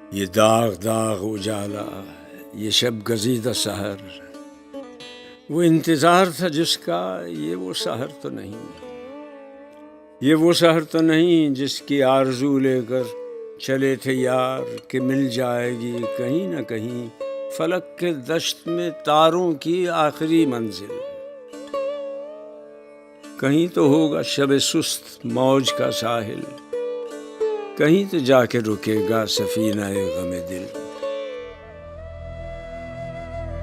ये दाग दाग उजाला, ये शब गजीदा सहर, वो इंतज़ार था जिसका, ये वो सहर तो नहीं। ये वो सहर तो नहीं जिसकी आरज़ू लेकर चले थे यार कि मिल जाएगी कहीं न कहीं फलक के दश्त में तारों की आखिरी मंजिल। कहीं तो होगा शब सुस्त मौज का साहिल, कहीं तो जाके रुकेगा सफीना ए गमे दिल।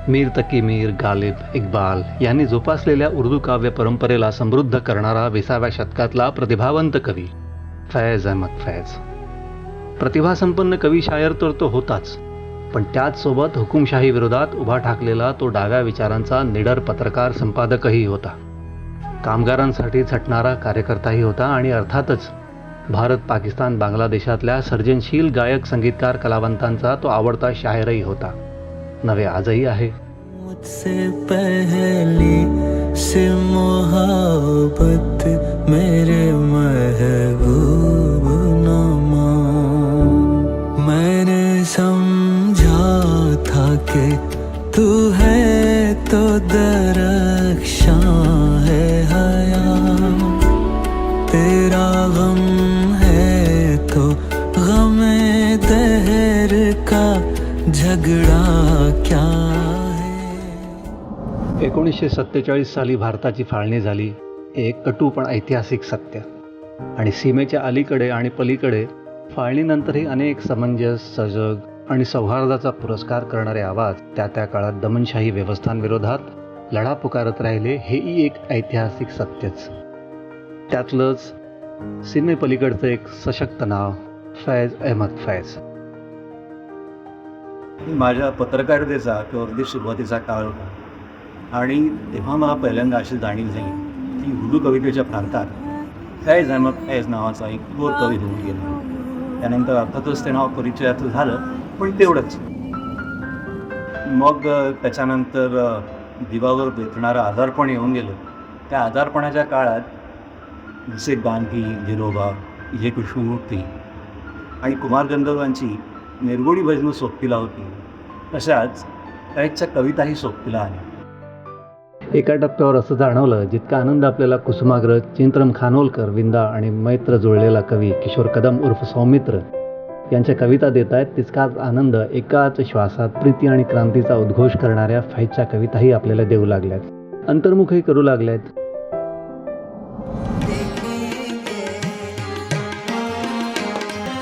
मीर तकी मीर, गालिब, इक्बाल यांनी जोपासलेल्या उर्दू काव्य परंपरेला समृद्ध करणारा 20व्या शतकातला प्रतिभावंत कवी फैज अहमद फैज. प्रतिभासंपन्न कवी शायर तर तो होताच, पण त्याचसोबत हुकुमशाही विरोधात उभा ठाकलेला तो डाव्या विचारांचा निडर पत्रकार संपादकही होता. कामगारांसाठी झटणारा कार्यकर्ताही होता आणि अर्थातच भारत, पाकिस्तान, बांगलादेशातल्या सर्जनशील गायक, संगीतकार, कलावंतांचा तो आवडता शायरही होता. नवे आजही आहे. मुझसे पहली से मोहब्बत मेरे महबूब नमा, मैंने समझा था कि तू है तो दरख्शां है हया, तेरा गम है तो गमे दहर का झगड़ा क्या है. 1947 साली भारताची फाळणी झाली, हे एक कटू पण ऐतिहासिक सत्य. आणि सीमेच्या अलीकडे आणि पलीकडे फाळणीनंतरही अनेक समंजस, सजग आणि सौहार्दाचा पुरस्कार करणारे आवाज त्या काळात दमनशाही व्यवस्थांविरोधात लढा पुकारत राहिले, हेही एक ऐतिहासिक सत्यच. त्यातलंच सीमेपलीकडचं एक सशक्त नाव फैज अहमद फैज. माझ्या पत्रकारितेचा किंवा अगदी सुरुवातीचा काळ होता आणि तेव्हा मला पहिल्यांदा अशी जाणीव झाली की उर्दू कवितेच्या प्रांतात फैज अहमद फैज नावाचा एक थोर कवी होऊन गेला. त्यानंतर अर्थातच ते नाव परिचयाचं झालं, पण तेवढंच. मग त्याच्यानंतर जीवावर बेतणारं आजारपण येऊन गेलं. त्या आजारपणाच्या काळात जसे गांधी, गिरोबा, हे कृष्णमूर्ती आणि कुमार गंधर्वांची निर्गुणी भजनं सोबतीला होती, तशाच फैजच्या कविताही सोबतीला आल्या. एका टप्प्यावर असं जाणवलं, जितका आनंद आपल्याला कुसुमाग्रज, चिंत्रम खानोलकर, विंदा आणि मैत्र जुळलेला कवी किशोर कदम उर्फ सौमित्र यांच्या कविता देत आहेत, तितकाच आनंद एकाच श्वासात प्रीती आणि क्रांतीचा उद्घोष करणाऱ्या फैजच्या कविताही आपल्याला देऊ लागल्यात, अंतर्मुखही करू लागल्यात.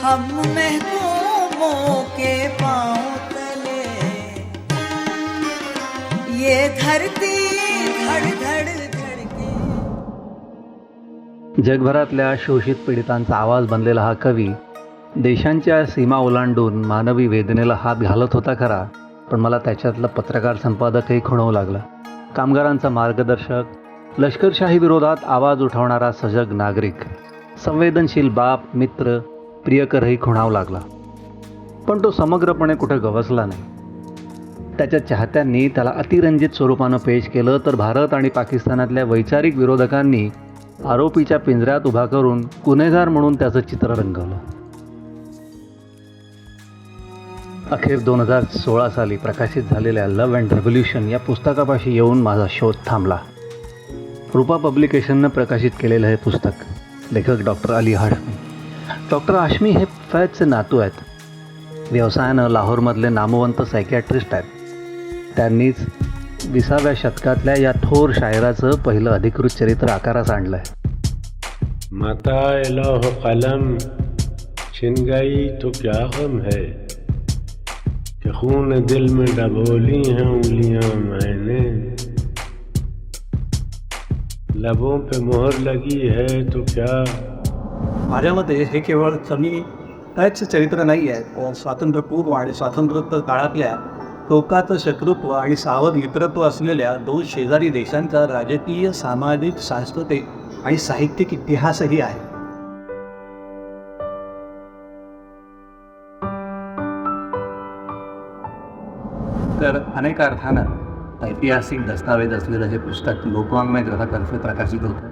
हम महबूबों के पांव तले ये धरती धड़ धड़ धड़के. जगभरातल्या शोषित पीडितांचा आवाज बनलेला हा कवी देशांच्या सीमा ओलांडून मानवी वेदनेला हात घालत होता खरा, पण मला त्याच्यातला पत्रकार संपादकही खुणवू लागला. कामगारांचा मार्गदर्शक, लष्करशाही विरोधात आवाज उठवणारा सजग नागरिक, संवेदनशील बाप, मित्र, प्रियकरही खुणावू लागला. पण तो समग्रपणे कुठे गवसला नाही. त्याच्या चाहत्यांनी त्याला अतिरंजित स्वरूपानं पेश केलं, तर भारत आणि पाकिस्तानातल्या वैचारिक विरोधकांनी आरोपीच्या पिंजऱ्यात उभा करून गुन्हेगार म्हणून त्याचं चित्र रंगवलं. अखेर 2016 साली प्रकाशित झालेल्या लव्ह अँड रेव्होल्यूशन या पुस्तकापाशी येऊन माझा शोध थांबला. रूपा पब्लिकेशननं प्रकाशित केलेलं हे पुस्तक. लेखक डॉक्टर अली हाशमी. डॉक्टर हाशमी हे फैजचे नातू आहेत. व्यवसायानं लाहोरमधले नामवंत सायकियाट्रिस्ट आहेत. त्यांनीच 20व्या शतकातल्या या थोर शायराचं पहिलं अधिकृत चरित्र आकारास आणलं आहे. माता लौह कलम छिन गई तो क्या गम है कि खून दिल में डबोली हैं उंगलियां मैंने, लबों पे मोहर लगी है तो क्या. माझ्या मते हे केवळ कमी फैजचं चरित्र नाही आहे, तर स्वातंत्र्यपूर्व आणि स्वातंत्र्योत्तर काळातल्या टोकाचं शत्रुत्व आणि सावध मित्रत्व असलेल्या दोन शेजारी देशांचा राजकीय, सामाजिक, सांस्कृतिक आणि साहित्यिक इतिहासही आहे. तर अनेक अर्थानं ऐतिहासिक दस्तावेज असलेलं हे पुस्तक लोकवाङ्मय ग्रहातर्फे प्रकाशित होतं.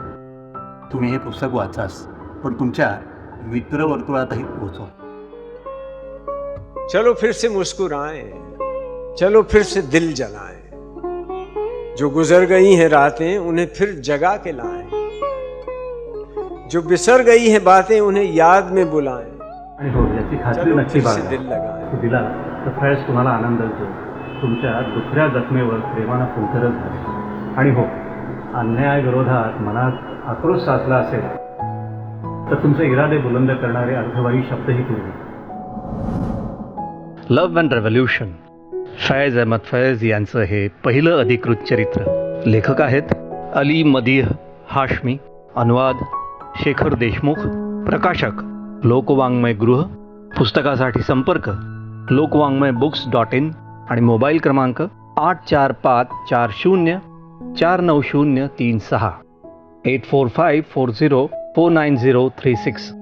तुम्ही हे पुस्तक वाचास, पण तुमच्या मित्रवर्तुळातही पोहोचवा. चलो फिर से मुस्कुराएं, चलो फिर से दिल जलाएं। जो गुजर गई हैं रातें उन्हें फिर जगा के लाएं, जो बिसर गई हैं बातें उन्हें याद में बुलाएं। आणि हो, याची खात्री चलो नक्की फिर से बाळगा. दिल लगाएं. तो दिला तर फळच तुम्हाला आनंद होतो. तुमच्या दुसऱ्या जखमेवर प्रेमानं फुंकरच झाले. आणि हो, अन्यायाविरोधात मनात आक्रोश साचला असेल तर तुमचे इरादे बुलंद करणारे अर्थवाही शब्दही तुम्ही. Love and revolution, Faiz Ahmad Faiz यांचं हे पहिलं अधिकृत चरित्र. लेखक आहेत अली मदीह हाशमी, अनुवाद शेखर देशमुख, प्रकाशक लोकवाङ्मय गृह. पुस्तकासाठी संपर्क lokvangmayBooks.in आणि मोबाईल क्रमांक 84540 49036 84540 49036.